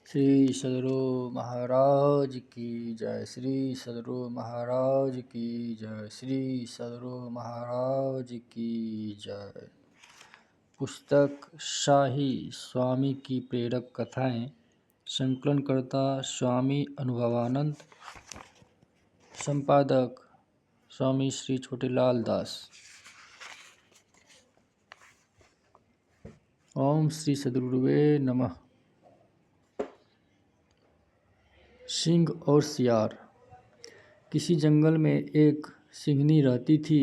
श्री सदगुरु महाराज की जय। श्री सदगुरु महाराज की जय। श्री सदगुरु महाराज की जय। पुस्तक शाही स्वामी की प्रेरक कथाएं। संकलनकर्ता स्वामी अनुभवानंद। संपादक स्वामी श्री छोटेलाल दास। ओम श्री सदगुरुवे नमः। सिंह और सियार। किसी जंगल में एक सिंहनी रहती थी।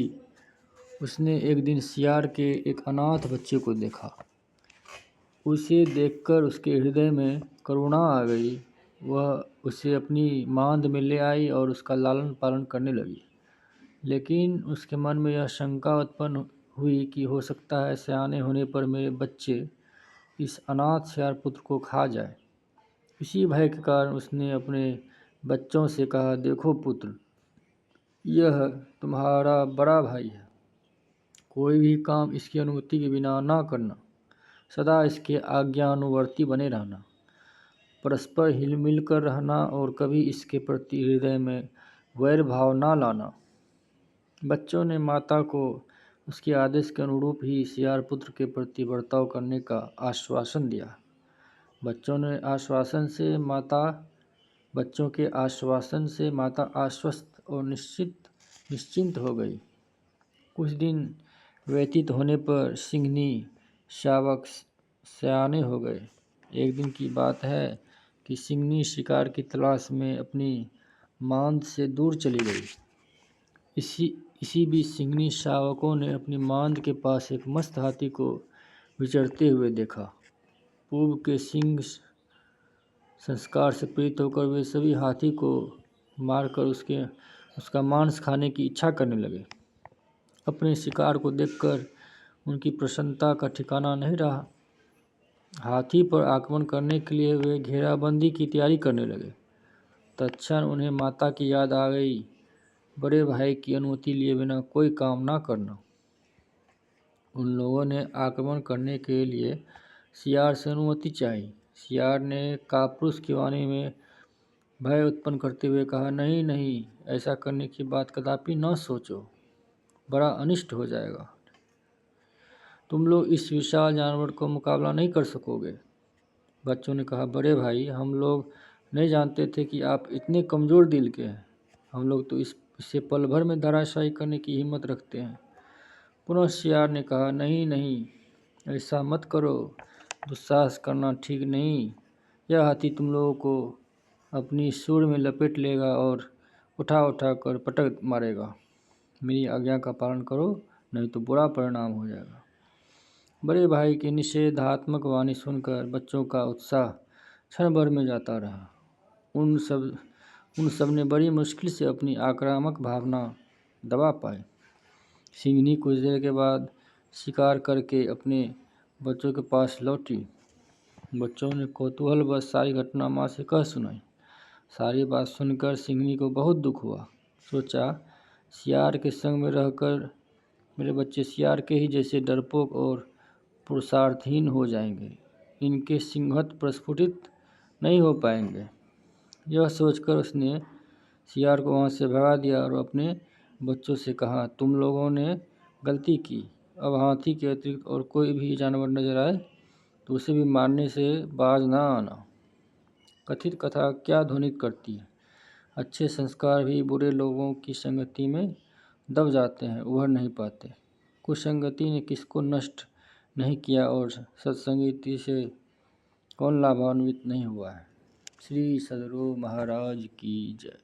उसने एक दिन सियार के एक अनाथ बच्चे को देखा। उसे देखकर उसके हृदय में करुणा आ गई। वह उसे अपनी मांद में ले आई और उसका लालन पालन करने लगी। लेकिन उसके मन में यह शंका उत्पन्न हुई कि हो सकता है सयाने होने पर मेरे बच्चे इस अनाथ सियार पुत्र को खा जाए। इसी भय के कारण उसने अपने बच्चों से कहा, देखो पुत्र, यह तुम्हारा बड़ा भाई है। कोई भी काम इसकी अनुमति के बिना ना करना। सदा इसके आज्ञानुवर्ती बने रहना। परस्पर हिल मिल कर रहना और कभी इसके प्रति हृदय में वैर भाव ना लाना। बच्चों ने माता को उसके आदेश के अनुरूप ही सियार पुत्र के प्रति बर्ताव करने का आश्वासन दिया। बच्चों के आश्वासन से माता आश्वस्त और निश्चिंत हो गई। कुछ दिन व्यतीत होने पर सिंहनी शावक सयाने हो गए। एक दिन की बात है कि सिंहनी शिकार की तलाश में अपनी मांद से दूर चली गई। इसी बीच सिंहनी शावकों ने अपनी मांद के पास एक मस्त हाथी को विचरते हुए देखा। पूर्व के सिंह संस्कार से प्रेरित होकर वे सभी हाथी को मारकर उसका मांस खाने की इच्छा करने लगे। अपने शिकार को देखकर उनकी प्रसन्नता का ठिकाना नहीं रहा। हाथी पर आक्रमण करने के लिए वे घेराबंदी की तैयारी करने लगे। तत्क्षण उन्हें माता की याद आ गई। बड़े भाई की अनुमति लिए बिना कोई काम ना करना। उन लोगों ने आक्रमण करने के लिए सियार से अनुमति चाही। सियार ने कापुरुष की वाणी में भय उत्पन्न करते हुए कहा, नहीं नहीं, ऐसा करने की बात कदापि न सोचो। बड़ा अनिष्ट हो जाएगा। तुम लोग इस विशाल जानवर को मुकाबला नहीं कर सकोगे। बच्चों ने कहा, बड़े भाई, हम लोग नहीं जानते थे कि आप इतने कमज़ोर दिल के हैं। हम लोग तो इसे पल भर में धराशायी करने की हिम्मत रखते हैं। पुनः सियार ने कहा, नहीं नहीं, ऐसा मत करो। दुस्साहस करना ठीक नहीं। यह हाथी तुम लोगों को अपनी सूंड में लपेट लेगा और उठा कर पटक मारेगा। मेरी आज्ञा का पालन करो, नहीं तो बुरा परिणाम हो जाएगा। बड़े भाई की निषेधात्मक वाणी सुनकर बच्चों का उत्साह क्षण भर में जाता रहा। उन सब ने बड़ी मुश्किल से अपनी आक्रामक भावना दबा पाई। सिंहनी कुछ देर के बाद शिकार करके अपने बच्चों के पास लौटी। बच्चों ने कौतूहलवश सारी घटना माँ से कह सुनाई। सारी बात सुनकर सिंहनी को बहुत दुख हुआ। सोचा, सियार के संग में रहकर मेरे बच्चे सियार के ही जैसे डरपोक और पुरुषार्थहीन हो जाएंगे। इनके सिंहत्व प्रस्फुटित नहीं हो पाएंगे। यह सोचकर उसने सियार को वहाँ से भगा दिया और अपने बच्चों से कहा, तुम लोगों ने गलती की। अब हाथी के अतिरिक्त और कोई भी जानवर नजर आए तो उसे भी मारने से बाज ना आना। कथित कथा क्या ध्वनित करती है। अच्छे संस्कार भी बुरे लोगों की संगति में दब जाते हैं, उभर नहीं पाते। कुसंगति ने किसको नष्ट नहीं किया और सत्संगति से कौन लाभान्वित नहीं हुआ है। श्री सदगुरु महाराज की जय।